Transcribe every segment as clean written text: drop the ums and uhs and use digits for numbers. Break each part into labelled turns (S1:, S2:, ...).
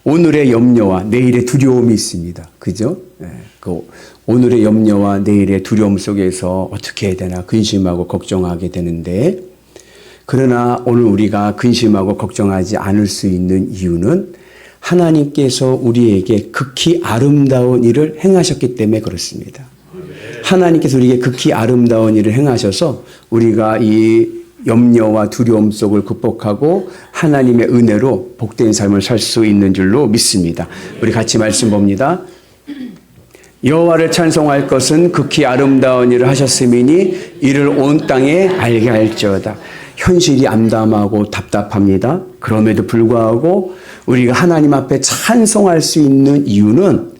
S1: 오늘의 염려와 내일의 두려움이 있습니다. 그죠? 그 오늘의 염려와 내일의 두려움 속에서 어떻게 해야 되나 근심하고 걱정하게 되는데, 그러나 오늘 우리가 근심하고 걱정하지 않을 수 있는 이유는 하나님께서 우리에게 극히 아름다운 일을 행하셨기 때문에 그렇습니다. 하나님께서 우리에게 극히 아름다운 일을 행하셔서 우리가 이 염려와 두려움 속을 극복하고 하나님의 은혜로 복된 삶을 살 수 있는 줄로 믿습니다. 우리 같이 말씀 봅니다. 여호와를 찬송할 것은 극히 아름다운 일을 하셨음이니 이를 온 땅에 알게 할지어다. 현실이 암담하고 답답합니다. 그럼에도 불구하고 우리가 하나님 앞에 찬송할 수 있는 이유는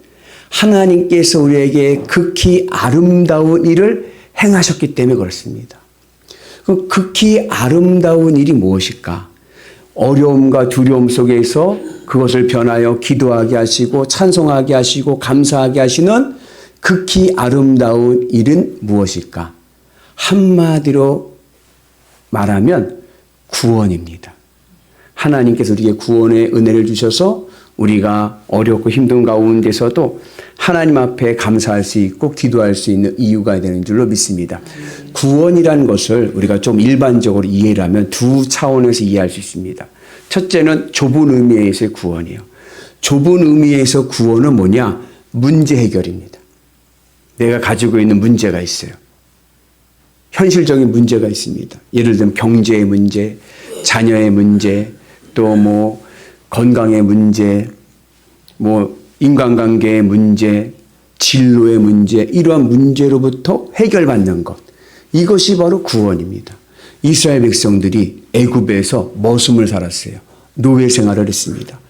S1: 하나님께서 우리에게 극히 아름다운 일을 행하셨기 때문에 그렇습니다. 그 극히 아름다운 일이 무엇일까? 어려움과 두려움 속에서 그것을 변하여 기도하게 하시고 찬송하게 하시고 감사하게 하시는 극히 아름다운 일은 무엇일까? 한마디로 말하면 구원입니다. 하나님께서 우리에게 구원의 은혜를 주셔서 우리가 어렵고 힘든 가운데서도 하나님 앞에 감사할 수 있고 기도할 수 있는 이유가 되는 줄로 믿습니다. 구원이라는 것을 우리가 좀 일반적으로 이해를 하면 두 차원에서 이해할 수 있습니다. 첫째는 좁은 의미에서의 구원이에요. 좁은 의미에서 구원은 뭐냐? 문제 해결입니다. 내가 가지고 있는 문제가 있어요. 현실적인 문제가 있습니다. 예를 들면 경제의 문제, 자녀의 문제, 또 뭐 건강의 문제, 뭐 인간관계의 문제, 진로의 문제, 이러한 문제로부터 해결받는 것. 이것이 바로 구원입니다. 이스라엘 백성들이 애굽에서 머슴을 살았어요. 노예 생활을 했습니다.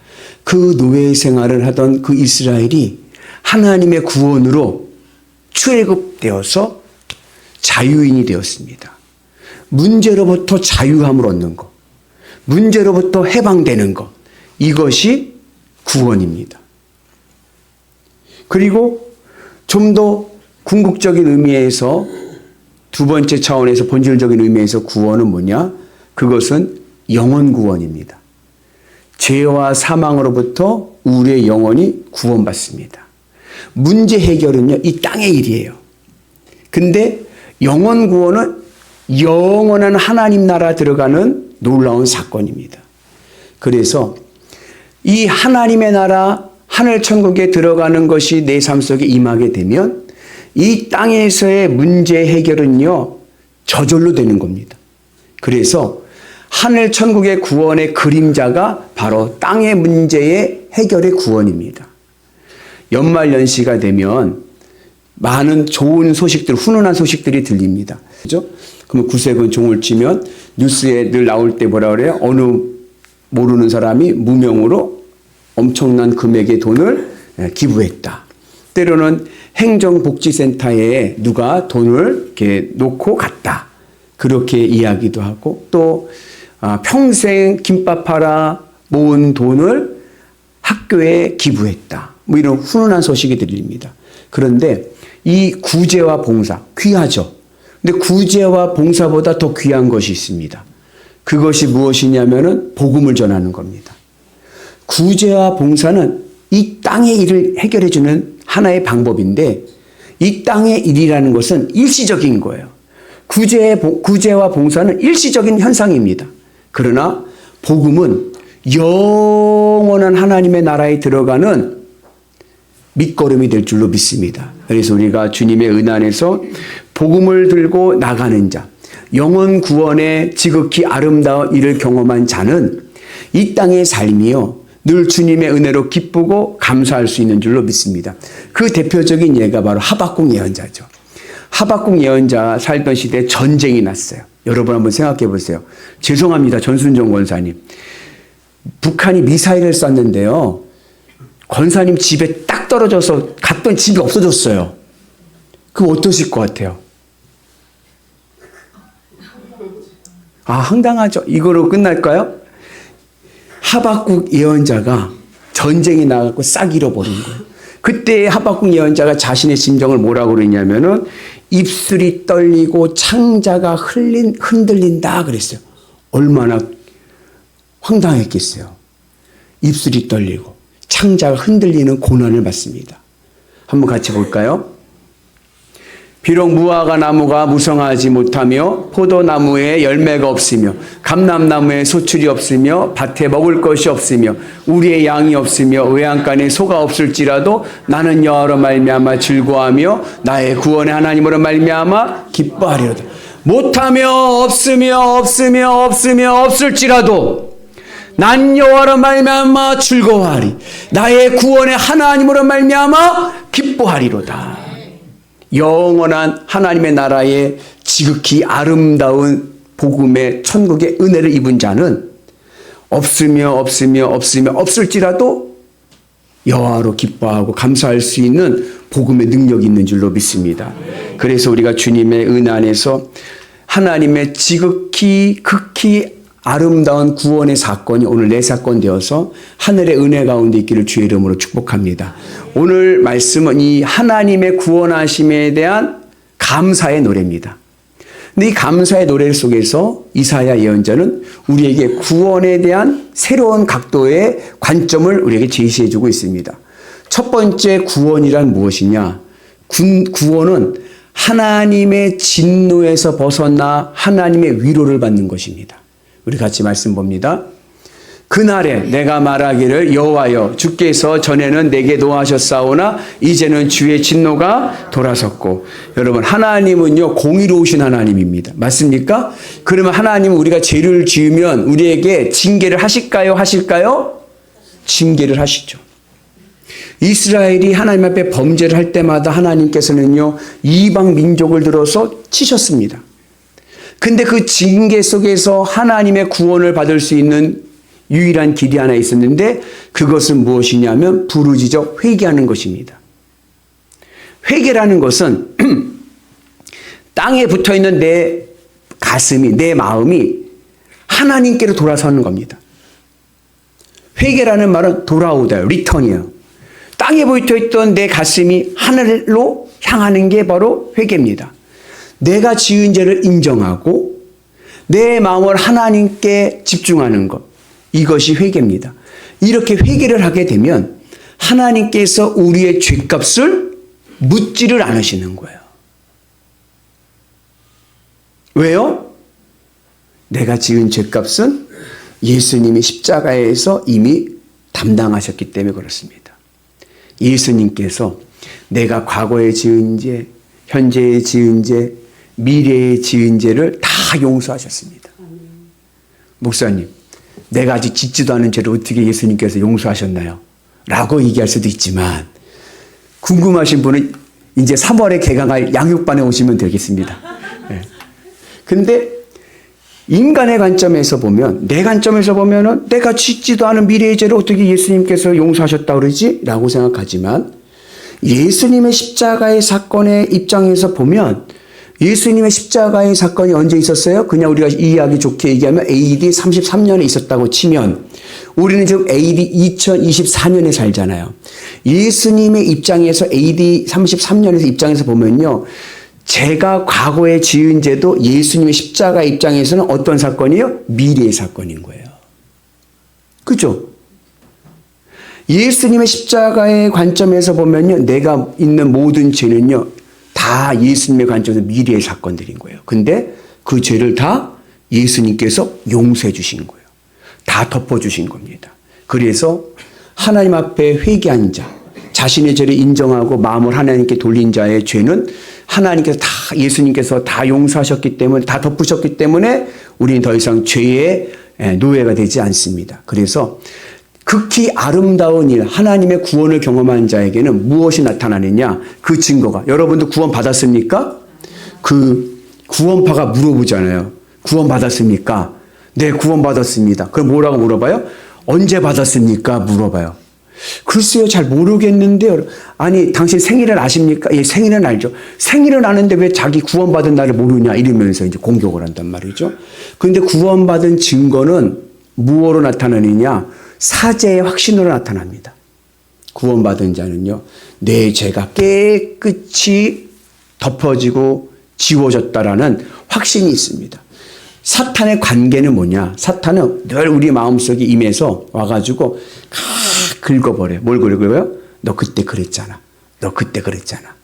S1: 그 노예 생활을 하던 그 이스라엘이 하나님의 구원으로 출애굽되어서 자유인이 되었습니다. 문제로부터 자유함을 얻는 것, 문제로부터 해방되는 것, 이것이 구원입니다. 그리고 좀 더 궁극적인 의미에서 두 번째 차원에서 본질적인 의미에서 구원은 뭐냐? 그것은 영혼 구원입니다. 죄와 사망으로부터 우리의 영혼이 구원받습니다. 문제 해결은요, 이 땅의 일이에요. 근데 영혼 구원은 영원한 하나님 나라 들어가는 놀라운 사건입니다. 그래서 이 하나님의 나라 하늘 천국에 들어가는 것이 내 삶 속에 임하게 되면 이 땅에서의 문제 해결은요, 저절로 되는 겁니다. 그래서 하늘 천국의 구원의 그림자가 바로 땅의 문제의 해결의 구원입니다. 연말연시가 되면 많은 좋은 소식들, 훈훈한 소식들이 들립니다. 그죠? 그러면 구세군 종을 치면 뉴스에 늘 나올 때 뭐라 그래요? 어느 모르는 사람이 무명으로 엄청난 금액의 돈을 기부했다. 때로는 행정복지센터에 누가 돈을 이렇게 놓고 갔다. 그렇게 이야기도 하고, 또 평생 김밥 팔아 모은 돈을 학교에 기부했다. 뭐 이런 훈훈한 소식이 들립니다. 그런데 이 구제와 봉사, 귀하죠. 근데 구제와 봉사보다 더 귀한 것이 있습니다. 그것이 무엇이냐면은 복음을 전하는 겁니다. 구제와 봉사는 이 땅의 일을 해결해 주는 하나의 방법인데, 이 땅의 일이라는 것은 일시적인 거예요. 구제와 봉사는 일시적인 현상입니다. 그러나 복음은 영원한 하나님의 나라에 들어가는 밑거름이 될 줄로 믿습니다. 그래서 우리가 주님의 은혜 안에서 복음을 들고 나가는 자, 영혼 구원의 지극히 아름다운 일을 경험한 자는 이 땅의 삶이요, 늘 주님의 은혜로 기쁘고 감사할 수 있는 줄로 믿습니다. 그 대표적인 예가 바로 하박국 예언자죠. 하박국 예언자 살던 시대에 전쟁이 났어요. 여러분 한번 생각해 보세요. 죄송합니다, 전순정 권사님. 북한이 미사일을 쐈는데요, 권사님 집에 딱 떨어져서 갔던 집이 없어졌어요. 그럼 어떠실 것 같아요? 황당하죠. 이거로 끝날까요? 하박국 예언자가 전쟁이 나가고 싹 잃어버린 거예요. 그때 하박국 예언자가 자신의 심정을 뭐라고 그러냐면은 입술이 떨리고 창자가 흔들린다 그랬어요. 얼마나 황당했겠어요. 입술이 떨리고 창자가 흔들리는 고난을 받습니다. 한번 같이 볼까요? 비록 무화과 나무가 무성하지 못하며 포도나무에 열매가 없으며 감람나무에 소출이 없으며 밭에 먹을 것이 없으며 우리의 양이 없으며 외양간에 소가 없을지라도 나는 여호와로 말미암아 즐거워하며 나의 구원의 하나님으로 말미암아 기뻐하리로다. 못하며 없으며 없을지라도 난 여호와로 말미암아 즐거워하리. 나의 구원의 하나님으로 말미암아 기뻐하리로다. 영원한 하나님의 나라의 지극히 아름다운 복음의 천국의 은혜를 입은 자는 없을지라도 여호와로 기뻐하고 감사할 수 있는 복음의 능력이 있는 줄로 믿습니다. 그래서 우리가 주님의 은혜 안에서 하나님의 지극히 극히 아름다운 구원의 사건이 오늘 내 사건 되어서 하늘의 은혜 가운데 있기를 주의 이름으로 축복합니다. 오늘 말씀은 이 하나님의 구원하심에 대한 감사의 노래입니다. 근데 이 감사의 노래 속에서 이사야 예언자는 우리에게 구원에 대한 새로운 각도의 관점을 우리에게 제시해 주고 있습니다. 첫 번째 구원이란 무엇이냐? 구원은 하나님의 진노에서 벗어나 하나님의 위로를 받는 것입니다. 우리 같이 말씀 봅니다. 그날에 내가 말하기를 여호와여 주께서 전에는 내게 노하셨사오나 이제는 주의 진노가 돌아섰고. 여러분, 하나님은요 공의로우신 하나님입니다. 맞습니까? 그러면 하나님은 우리가 죄를 지으면 우리에게 징계를 하실까요? 징계를 하시죠. 이스라엘이 하나님 앞에 범죄를 할 때마다 하나님께서는요 이방 민족을 들어서 치셨습니다. 근데 그 징계 속에서 하나님의 구원을 받을 수 있는 유일한 길이 하나 있었는데 그것은 무엇이냐면 부르짖어 회개하는 것입니다. 회개라는 것은 땅에 붙어있는 내 가슴이, 내 마음이 하나님께로 돌아서는 겁니다. 회개라는 말은 돌아오다, 리턴이에요. 땅에 붙어있던 내 가슴이 하늘로 향하는 게 바로 회개입니다. 내가 지은 죄를 인정하고 내 마음을 하나님께 집중하는 것, 이것이 회개입니다. 이렇게 회개를 하게 되면 하나님께서 우리의 죄값을 묻지를 않으시는 거예요. 왜요? 내가 지은 죄값은 예수님이 십자가에서 이미 담당하셨기 때문에 그렇습니다. 예수님께서 내가 과거에 지은 죄, 현재에 지은 죄, 미래에 지은 죄를 다 용서하셨습니다. 목사님, 내가 아직 짓지도 않은 죄를 어떻게 예수님께서 용서하셨나요? 라고 얘기할 수도 있지만 궁금하신 분은 이제 3월에 개강할 양육반에 오시면 되겠습니다. 근데 인간의 관점에서 보면, 내 관점에서 보면은 내가 짓지도 않은 미래의 죄를 어떻게 예수님께서 용서하셨다고 그러지? 라고 생각하지만 예수님의 십자가의 사건의 입장에서 보면 예수님의 십자가의 사건이 언제 있었어요? 그냥 우리가 이해하기 좋게 얘기하면 AD 33년에 있었다고 치면 우리는 지금 AD 2024년에 살잖아요. 예수님의 입장에서 AD 33년에서 입장에서 보면요. 제가 과거에 지은 죄도 예수님의 십자가 입장에서는 어떤 사건이에요? 미래의 사건인 거예요. 그죠? 예수님의 십자가의 관점에서 보면요. 내가 있는 모든 죄는요. 다 예수님의 관점에서 미래의 사건들인 거예요. 근데 그 죄를 다 예수님께서 용서해 주신 거예요. 다 덮어주신 겁니다. 그래서 하나님 앞에 회개한 자, 자신의 죄를 인정하고 마음을 하나님께 돌린 자의 죄는 하나님께서 다, 예수님께서 다 용서하셨기 때문에, 다 덮으셨기 때문에 우리는 더 이상 죄의 노예가 되지 않습니다. 그래서 극히 아름다운 일, 하나님의 구원을 경험한 자에게는 무엇이 나타나느냐? 그 증거가. 여러분도 구원 받았습니까? 그 구원파가 물어보잖아요. 구원 받았습니까? 네, 구원 받았습니다. 그럼 뭐라고 물어봐요? 언제 받았습니까? 물어봐요. 글쎄요, 잘 모르겠는데요. 아니, 당신 생일을 아십니까? 예, 생일은 알죠. 생일은 아는데 왜 자기 구원받은 날을 모르냐? 이러면서 이제 공격을 한단 말이죠. 그런데 구원받은 증거는 무엇으로 나타나느냐? 사죄의 확신으로 나타납니다. 구원받은 자는요, 내 죄가 깨끗이 덮어지고 지워졌다라는 확신이 있습니다. 사탄의 관계는 뭐냐? 사탄은 늘 우리 마음속에 임해서 와가지고 긁어버려요. 뭘 긁어요? 너 그때 그랬잖아. 너 그때 그랬잖아.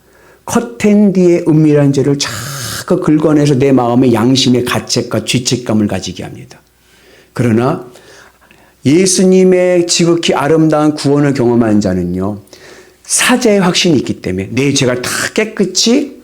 S1: 커튼 뒤에 은밀한 죄를 자꾸 긁어내서 내 마음의 양심의 가책과 죄책감을 가지게 합니다. 그러나 예수님의 지극히 아름다운 구원을 경험한 자는요, 사죄의 확신이 있기 때문에 내 죄가 다 깨끗이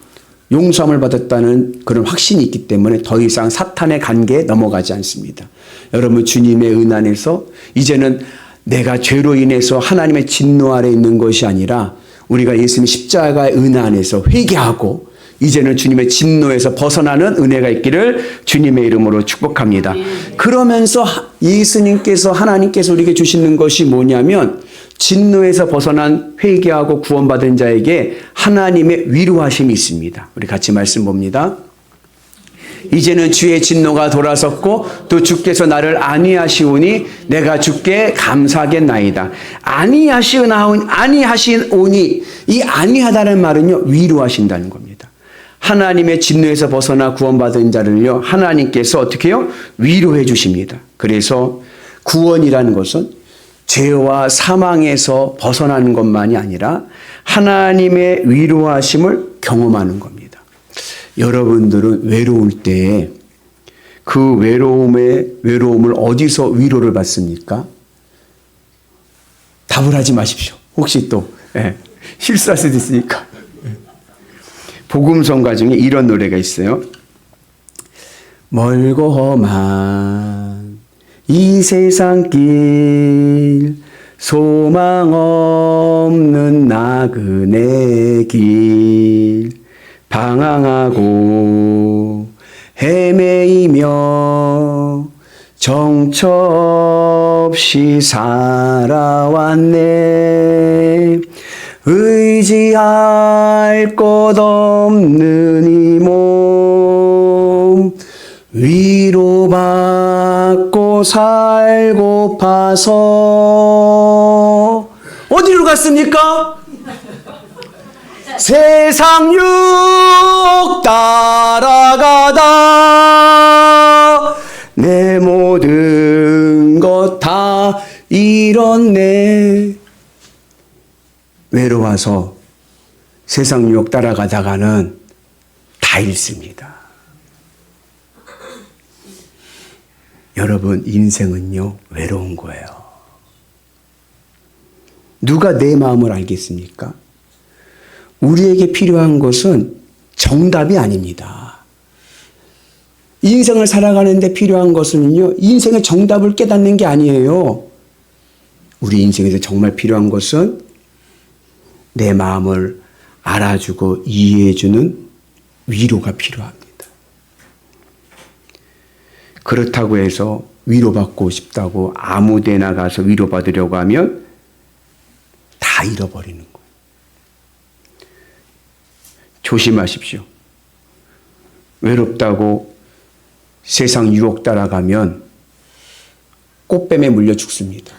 S1: 용서함을 받았다는 그런 확신이 있기 때문에 더 이상 사탄의 관계에 넘어가지 않습니다. 여러분, 주님의 은 안에서 이제는 내가 죄로 인해서 하나님의 진노 아래 있는 것이 아니라 우리가 예수님의 십자가의 은 안에서 회개하고 이제는 주님의 진노에서 벗어나는 은혜가 있기를 주님의 이름으로 축복합니다. 그러면서 예수님께서, 하나님께서 우리에게 주시는 것이 뭐냐면 진노에서 벗어난 회개하고 구원받은 자에게 하나님의 위로하심이 있습니다. 우리 같이 말씀 봅니다. 이제는 주의 진노가 돌아섰고 또 주께서 나를 안위하시오니 내가 주께 감사하겠나이다. 안위하시오니, 이 안위하다는 말은요, 위로하신다는 겁니다. 하나님의 진노에서 벗어나 구원받은 자를요, 하나님께서 어떻게 해요? 위로해 주십니다. 그래서 구원이라는 것은 죄와 사망에서 벗어나는 것만이 아니라 하나님의 위로하심을 경험하는 겁니다. 여러분들은 외로울 때 그 외로움을 어디서 위로를 받습니까? 답을 하지 마십시오. 혹시 또 실수할 수도 있으니까. 복음성가 중에 이런 노래가 있어요. 멀고 험한 이 세상 길, 소망 없는 나그네 길, 방황하고 헤매이며 정처 없이 살아왔네. 의지할 곳 없는 이 몸, 위로받고 살고파서 어디로 갔습니까? 세상 유혹 따라가다 내 모든 것 다 잃었네. 외로워서 세상 유혹 따라가다가는 다 잃습니다. 여러분, 인생은요, 외로운 거예요. 누가 내 마음을 알겠습니까? 우리에게 필요한 것은 정답이 아닙니다. 인생을 살아가는데 필요한 것은요, 인생의 정답을 깨닫는 게 아니에요. 우리 인생에서 정말 필요한 것은 내 마음을 알아주고 이해해주는 위로가 필요합니다. 그렇다고 해서 위로받고 싶다고 아무 데나 가서 위로받으려고 하면 다 잃어버리는 거예요. 조심하십시오. 외롭다고 세상 유혹 따라가면 꽃뱀에 물려 죽습니다.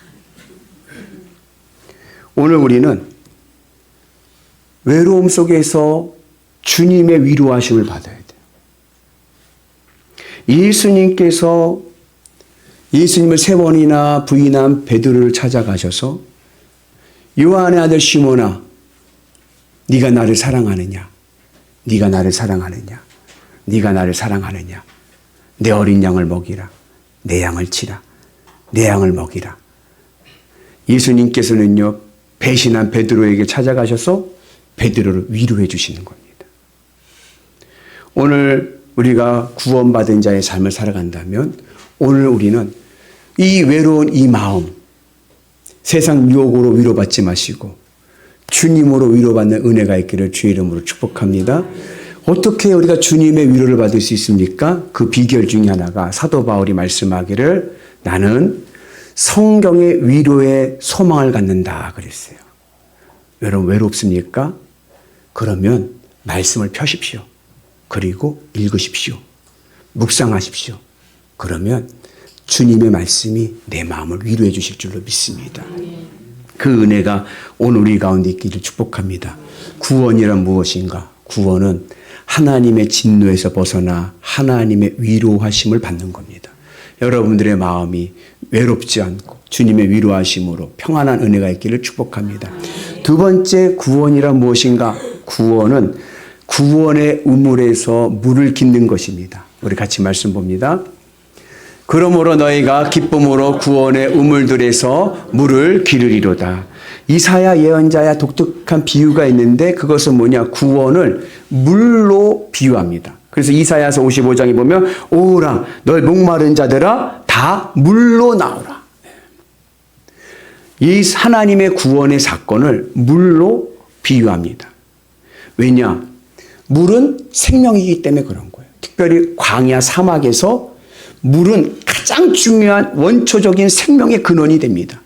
S1: 오늘 우리는 외로움 속에서 주님의 위로하심을 받아야 돼요. 예수님께서 예수님을 3번이나 부인한 베드로를 찾아가셔서 요한의 아들 시몬아, 네가 나를 사랑하느냐? 네가 나를 사랑하느냐? 네가 나를 사랑하느냐? 내 어린 양을 먹이라. 내 양을 치라. 내 양을 먹이라. 예수님께서는요, 배신한 베드로에게 찾아가셔서 베드로를 위로해 주시는 겁니다. 오늘 우리가 구원받은 자의 삶을 살아간다면 오늘 우리는 이 외로운 이 마음, 세상 유혹으로 위로받지 마시고 주님으로 위로받는 은혜가 있기를 주의 이름으로 축복합니다. 어떻게 우리가 주님의 위로를 받을 수 있습니까? 그 비결 중에 하나가 사도 바울이 말씀하기를 나는 성경의 위로에 소망을 갖는다 그랬어요. 여러분 외롭습니까? 그러면 말씀을 펴십시오. 그리고 읽으십시오. 묵상하십시오. 그러면 주님의 말씀이 내 마음을 위로해 주실 줄로 믿습니다. 그 은혜가 오늘 우리 가운데 있기를 축복합니다. 구원이란 무엇인가? 구원은 하나님의 진노에서 벗어나 하나님의 위로하심을 받는 겁니다. 여러분들의 마음이 외롭지 않고 주님의 위로하심으로 평안한 은혜가 있기를 축복합니다. 두 번째 구원이란 무엇인가? 구원은 구원의 우물에서 물을 깃는 것입니다. 우리 같이 말씀 봅니다. 그러므로 너희가 기쁨으로 구원의 우물들에서 물을 기르리로다. 이사야 예언자야 독특한 비유가 있는데 그것은 뭐냐? 구원을 물로 비유합니다. 그래서 이사야서 55장에 보면 오라 너희 목마른 자들아 다 물로 나오라. 이 하나님의 구원의 사건을 물로 비유합니다. 왜냐? 물은 생명이기 때문에 그런 거예요. 특별히 광야 사막에서 물은 가장 중요한 원초적인 생명의 근원이 됩니다.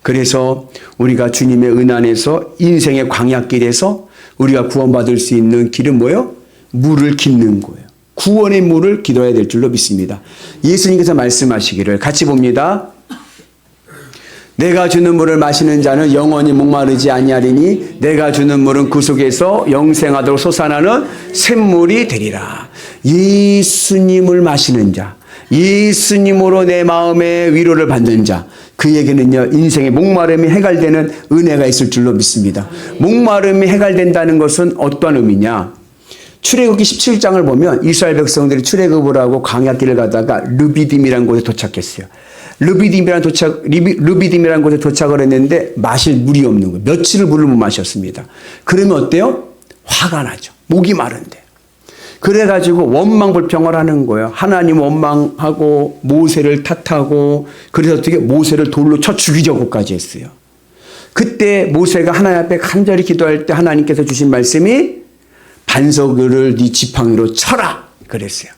S1: 그래서 우리가 주님의 은 안에서 인생의 광야길에서 우리가 구원받을 수 있는 길은 뭐예요? 물을 깃는 거예요. 구원의 물을 기도해야 될 줄로 믿습니다. 예수님께서 말씀하시기를 같이 봅니다. 내가 주는 물을 마시는 자는 영원히 목마르지 아니하리니 내가 주는 물은 그 속에서 영생하도록 솟아나는 샘물이 되리라. 예수님을 마시는 자, 예수님으로 내 마음의 위로를 받는 자, 그에게는요 인생의 목마름이 해결되는 은혜가 있을 줄로 믿습니다. 목마름이 해결된다는 것은 어떠한 의미냐? 출애굽기 17장을 보면 이스라엘 백성들이 출애굽을 하고 광야길을 가다가 르비딤이라는 곳에 도착했어요. 르비딤이라는 곳에 도착을 했는데 마실 물이 없는 거예요. 며칠을 물을 못 마셨습니다. 그러면 어때요? 화가 나죠. 목이 마른데. 그래가지고 원망불평을 하는 거예요. 하나님 원망하고 모세를 탓하고 그래서 어떻게 모세를 돌로 쳐 죽이려고까지 했어요. 그때 모세가 하나님 앞에 간절히 기도할 때 하나님께서 주신 말씀이 반석을 네 지팡이로 쳐라 그랬어요.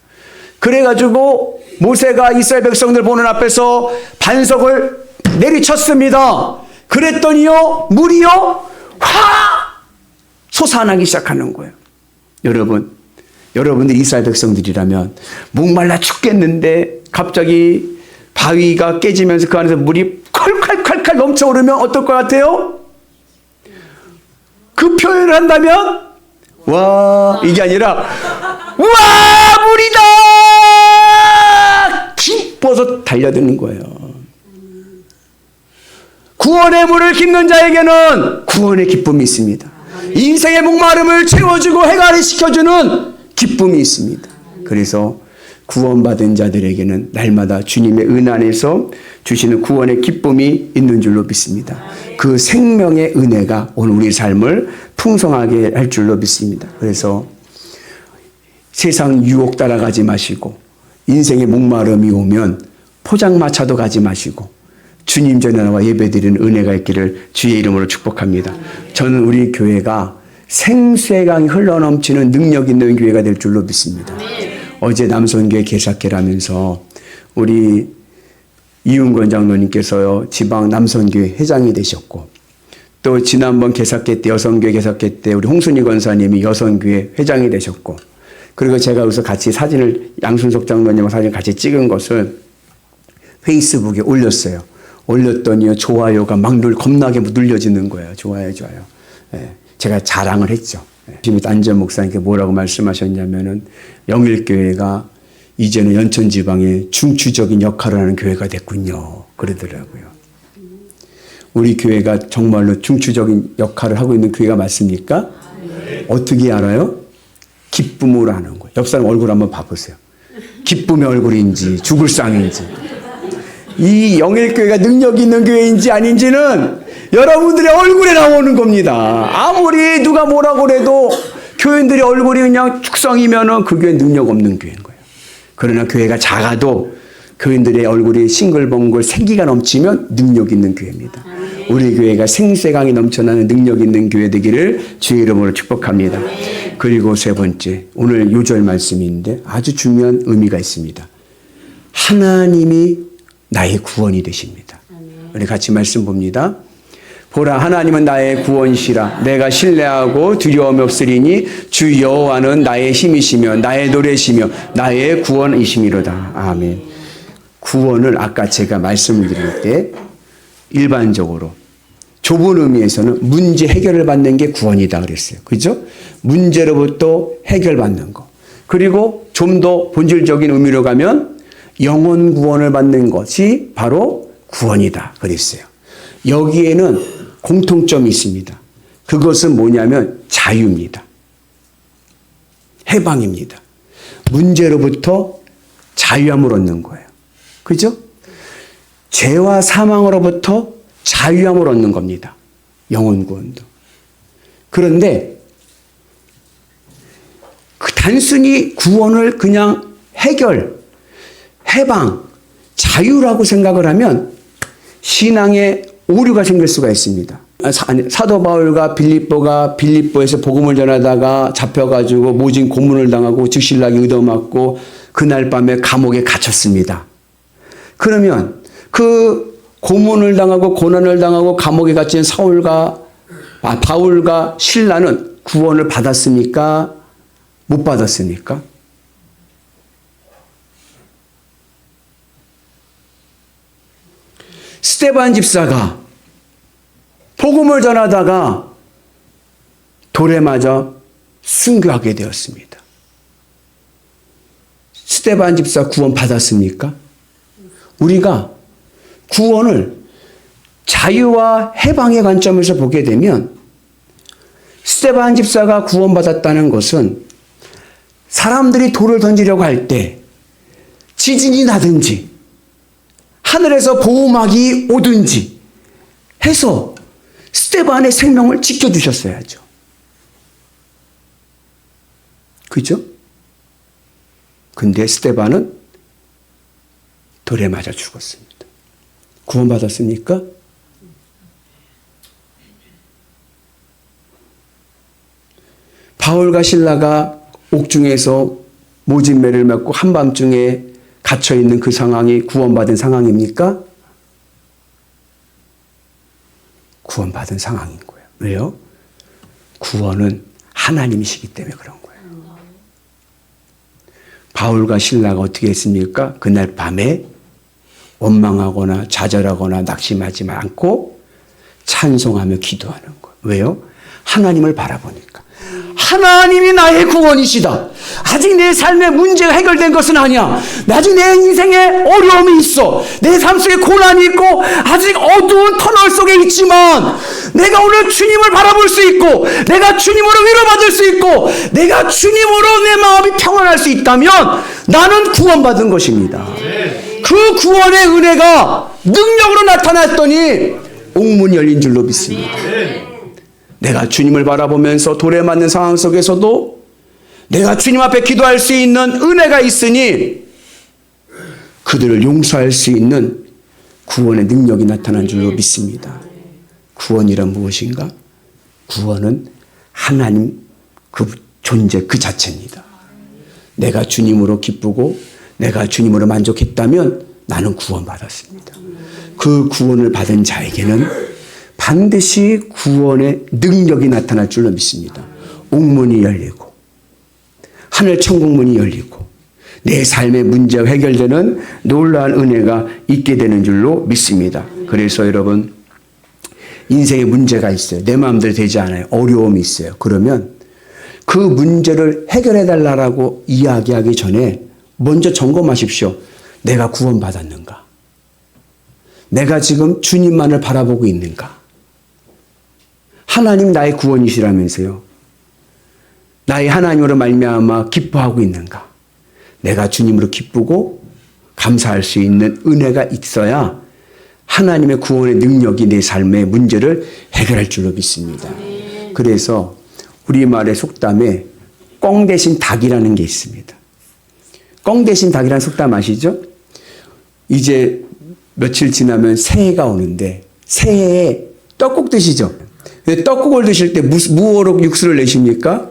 S1: 그래가지고 모세가 이스라엘 백성들 보는 앞에서 반석을 내리쳤습니다. 그랬더니요 물이요 확 솟아나기 시작하는 거예요. 여러분들 이스라엘 백성들이라면 목말라 죽겠는데 갑자기 바위가 깨지면서 그 안에서 물이 콸콸콸콸 넘쳐오르면 어떨 것 같아요? 그 표현을 한다면 와 이게 아니라 와 물이다 기뻐서 달려드는 거예요. 구원의 물을 깃는 자에게는 구원의 기쁨이 있습니다. 인생의 목마름을 채워주고 해결을 시켜주는 기쁨이 있습니다. 그래서 구원받은 자들에게는 날마다 주님의 은 안에서 주시는 구원의 기쁨이 있는 줄로 믿습니다. 그 생명의 은혜가 오늘 우리 삶을 풍성하게 할 줄로 믿습니다. 그래서 세상 유혹 따라가지 마시고 인생의 목마름이 오면 포장마차도 가지 마시고 주님 전에 나와 예배드리는 은혜가 있기를 주의 이름으로 축복합니다. 저는 우리 교회가 생수의 강이 흘러넘치는 능력 있는 교회가 될 줄로 믿습니다. 어제 남선교회 개사회를 하면서 우리 이윤권 장로님께서요 지방 남선교회 회장이 되셨고 또 지난번 개사회 때 여성교회 개사회 때 우리 홍순희 권사님이 여성교회 회장이 되셨고 그리고 제가 여기서 같이 사진을 양순석 장로님과 사진 같이 찍은 것을 페이스북에 올렸어요. 올렸더니 좋아요가 막 겁나게 눌려지는 거예요. 좋아요. 예, 제가 자랑을 했죠. 지금 안전 목사님께 뭐라고 말씀하셨냐면은 영일교회가 이제는 연천지방에 중추적인 역할을 하는 교회가 됐군요. 그러더라고요. 우리 교회가 정말로 중추적인 역할을 하고 있는 교회가 맞습니까? 어떻게 알아요? 기쁨으로 하는 거예요. 옆 사람 얼굴 한번 봐보세요. 기쁨의 얼굴인지 죽을 상인지 이 영일교회가 능력 있는 교회인지 아닌지는 여러분들의 얼굴에 나오는 겁니다. 아무리 누가 뭐라고 그래도 교인들의 얼굴이 그냥 축성이면은 그 교회 능력 없는 교회인 거예요. 그러나 교회가 작아도 교인들의 얼굴이 싱글벙글 생기가 넘치면 능력 있는 교회입니다. 우리 교회가 생수의 강이 넘쳐나는 능력 있는 교회 되기를 주의 이름으로 축복합니다. 그리고 세 번째, 오늘 요절 말씀인데 아주 중요한 의미가 있습니다. 하나님이 나의 구원이 되십니다. 우리 같이 말씀 봅니다. 보라 하나님은 나의 구원이시라. 내가 신뢰하고 두려움이 없으리니 주 여호와는 나의 힘이시며 나의 노래시며 나의 구원이시미로다. 아멘. 구원을 아까 제가 말씀을 드릴 때 일반적으로 좁은 의미에서는 문제 해결을 받는 게 구원이다 그랬어요. 그죠? 문제로부터 해결받는 거. 그리고 좀 더 본질적인 의미로 가면 영혼 구원을 받는 것이 바로 구원이다 그랬어요. 여기에는 공통점이 있습니다. 그것은 뭐냐면 자유입니다. 해방입니다. 문제로부터 자유함을 얻는 거예요. 그죠? 죄와 사망으로부터 자유함을 얻는 겁니다. 영혼 구원도. 그런데 단순히 구원을 그냥 해결, 해방, 자유라고 생각을 하면 신앙에 오류가 생길 수가 있습니다. 사도 바울과 빌립보에서 복음을 전하다가 잡혀가지고 모진 고문을 당하고 즉실나게 얻어맞고 그날 밤에 감옥에 갇혔습니다. 그러면 그 고문을 당하고 고난을 당하고 감옥에 갇힌 바울과 실라는 구원을 받았습니까? 못 받았습니까? 스데반 집사가 복음을 전하다가 돌에 맞아 순교하게 되었습니다. 스데반 집사 구원 받았습니까? 우리가 구원을 자유와 해방의 관점에서 보게 되면 스데반 집사가 구원받았다는 것은 사람들이 돌을 던지려고 할 때 지진이 나든지 하늘에서 보호막이 오든지 해서 스데반의 생명을 지켜주셨어야죠. 그죠? 근데 스데반은 돌에 맞아 죽었습니다. 구원받았습니까? 바울과 실라가 옥중에서 모진매를 맺고 한밤중에 갇혀있는 그 상황이 구원받은 상황입니까? 구원받은 상황인 거예요. 왜요? 구원은 하나님이시기 때문에 그런 거예요. 바울과 실라가 어떻게 했습니까? 그날 밤에 원망하거나 좌절하거나 낙심하지 않고 찬송하며 기도하는 거예요. 왜요? 하나님을 바라보니까. 하나님이 나의 구원이시다. 아직 내 삶의 문제가 해결된 것은 아니야. 아직 내 인생에 어려움이 있어. 내 삶 속에 고난이 있고 아직 어두운 터널 속에 있지만 내가 오늘 주님을 바라볼 수 있고 내가 주님으로 위로받을 수 있고 내가 주님으로 내 마음이 평안할 수 있다면 나는 구원받은 것입니다. 그 구원의 은혜가 능력으로 나타났더니 옥문이 열린 줄로 믿습니다. 내가 주님을 바라보면서 돌에 맞는 상황 속에서도 내가 주님 앞에 기도할 수 있는 은혜가 있으니 그들을 용서할 수 있는 구원의 능력이 나타난 줄로 믿습니다. 구원이란 무엇인가? 구원은 하나님 그 존재 그 자체입니다. 내가 주님으로 기쁘고 내가 주님으로 만족했다면 나는 구원받았습니다. 그 구원을 받은 자에게는 반드시 구원의 능력이 나타날 줄로 믿습니다. 옥문이 열리고 하늘 천국문이 열리고 내 삶의 문제가 해결되는 놀라운 은혜가 있게 되는 줄로 믿습니다. 그래서 여러분 인생에 문제가 있어요. 내 마음대로 되지 않아요. 어려움이 있어요. 그러면 그 문제를 해결해 달라고 이야기하기 전에 먼저 점검하십시오. 내가 구원받았는가? 내가 지금 주님만을 바라보고 있는가? 하나님 나의 구원이시라면서요. 나의 하나님으로 말미암아 기뻐하고 있는가? 내가 주님으로 기쁘고 감사할 수 있는 은혜가 있어야 하나님의 구원의 능력이 내 삶의 문제를 해결할 줄로 믿습니다. 그래서 우리말의 속담에 꽁 대신 닭이라는 게 있습니다. 꽁 대신 닭이라는 속담 아시죠? 이제 며칠 지나면 새해가 오는데 새해에 떡국 드시죠? 떡국을 드실 때 무엇으로 육수를 내십니까?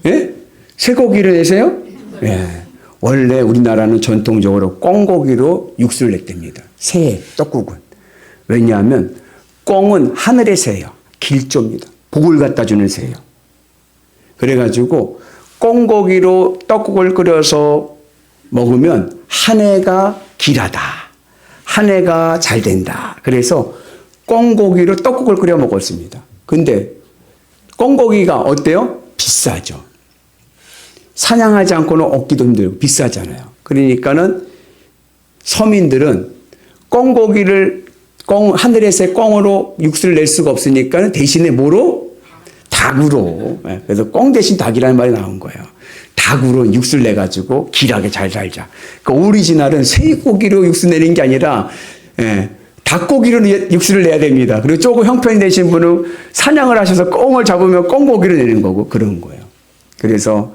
S1: 예? 쇠고기를 내세요? 예. 원래 우리나라는 전통적으로 꽁고기로 육수를 냈답니다. 새해 떡국은. 왜냐하면 꽁은 하늘의 새예요. 길조입니다. 복을 갖다 주는 새예요. 그래가지고 꽁고기로 떡국을 끓여서 먹으면 한 해가 길하다. 한 해가 잘 된다. 그래서 꽁고기로 떡국을 끓여 먹었습니다. 근데 꽁고기가 어때요? 비싸죠. 사냥하지 않고는 얻기도 힘들고 비싸잖아요. 그러니까는 서민들은 하늘에서의 꽁으로 육수를 낼 수가 없으니까 대신에 뭐로? 닭으로. 그래서 꽁 대신 닭이라는 말이 나온 거예요. 닭으로 육수를 내가지고 길하게 잘 살자. 그러니까 오리지널은 쇠고기로 육수 내는 게 아니라 닭고기로 육수를 내야 됩니다. 그리고 조금 형편이 되신 분은 사냥을 하셔서 꽁을 잡으면 꽁고기를 내는 거고 그런 거예요. 그래서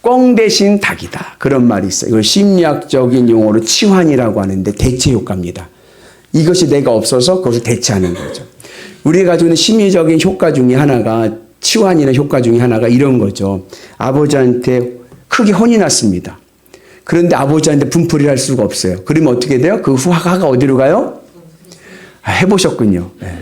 S1: 꽁 대신 닭이다. 그런 말이 있어요. 이걸 심리학적인 용어로 치환이라고 하는데 대체 효과입니다. 이것이 내가 없어서 그것을 대체하는 거죠. 우리가 가지고 있는 심리적인 효과 중에 하나가 치환이라는 효과 중에 하나가 이런 거죠. 아버지한테 크게 혼이 났습니다. 그런데 아버지한테 분풀이를 할 수가 없어요. 그러면 어떻게 돼요? 그 화가 어디로 가요? 해보셨군요. 네.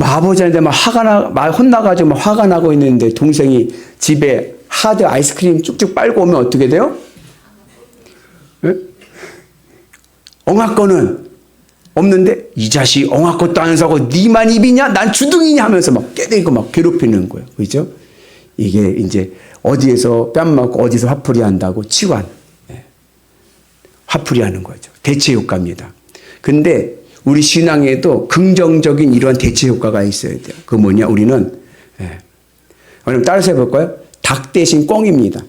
S1: 아버지한테 막 혼나가지고 막 화가 나고 있는데 동생이 집에 하드 아이스크림 쭉쭉 빨고 오면 어떻게 돼요? 네? 엉아꺼는 없는데 이 자식 엉아것도 안 사고 니만 입이냐? 난 주둥이냐? 하면서 막 깨대고 막 괴롭히는 거예요. 그죠? 이게 이제 어디에서 뺨 맞고 어디서 화풀이 한다고 치환. 화풀이 하는 거죠. 대체 효과입니다. 근데 우리 신앙에도 긍정적인 이러한 대체 효과가 있어야 돼요. 그 뭐냐? 우리는 그럼 따라서 해볼까요? 닭 대신 꽁입니다.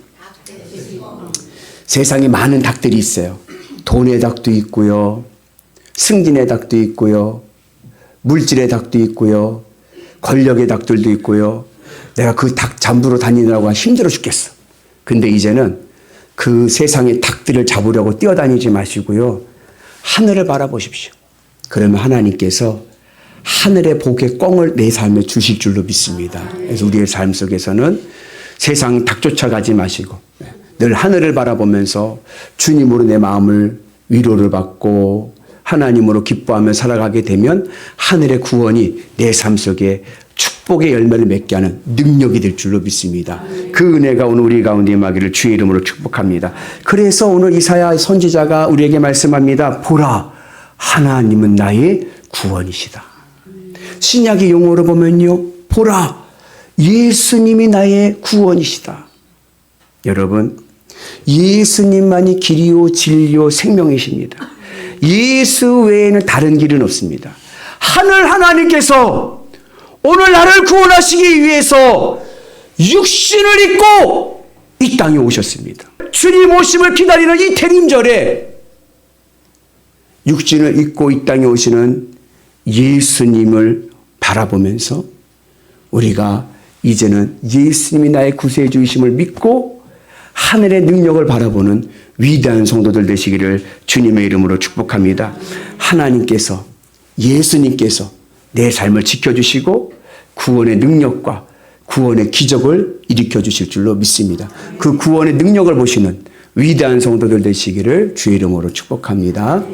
S1: 세상에 많은 닭들이 있어요. 돈의 닭도 있고요. 승진의 닭도 있고요. 물질의 닭도 있고요. 권력의 닭들도 있고요. 내가 그 닭 잠부러 다니느라고 힘들어 죽겠어. 근데 이제는 그 세상의 닭들을 잡으려고 뛰어다니지 마시고요. 하늘을 바라보십시오. 그러면 하나님께서 하늘의 복의 꽁을 내 삶에 주실 줄로 믿습니다. 그래서 우리의 삶 속에서는 세상 닭 쫓아가지 마시고 늘 하늘을 바라보면서 주님으로 내 마음을 위로를 받고 하나님으로 기뻐하며 살아가게 되면 하늘의 구원이 내 삶 속에 축복의 열매를 맺게 하는 능력이 될 줄로 믿습니다. 그 은혜가 오늘 우리 가운데 임하기를 주의 이름으로 축복합니다. 그래서 오늘 이사야 선지자가 우리에게 말씀합니다. 보라, 하나님은 나의 구원이시다. 신약의 용어로 보면요. 보라, 예수님이 나의 구원이시다. 여러분, 예수님만이 길이요 진리요 생명이십니다. 예수 외에는 다른 길은 없습니다. 하늘 하나님께서 오늘 나를 구원하시기 위해서 육신을 입고 이 땅에 오셨습니다. 주님 오심을 기다리는 이 대림절에 육신을 입고 이 땅에 오시는 예수님을 바라보면서 우리가 이제는 예수님이 나의 구세주이심을 믿고 하늘의 능력을 바라보는 위대한 성도들 되시기를 주님의 이름으로 축복합니다. 하나님께서, 예수님께서 내 삶을 지켜주시고 구원의 능력과 구원의 기적을 일으켜 주실 줄로 믿습니다. 그 구원의 능력을 보시는 위대한 성도들 되시기를 주의 이름으로 축복합니다.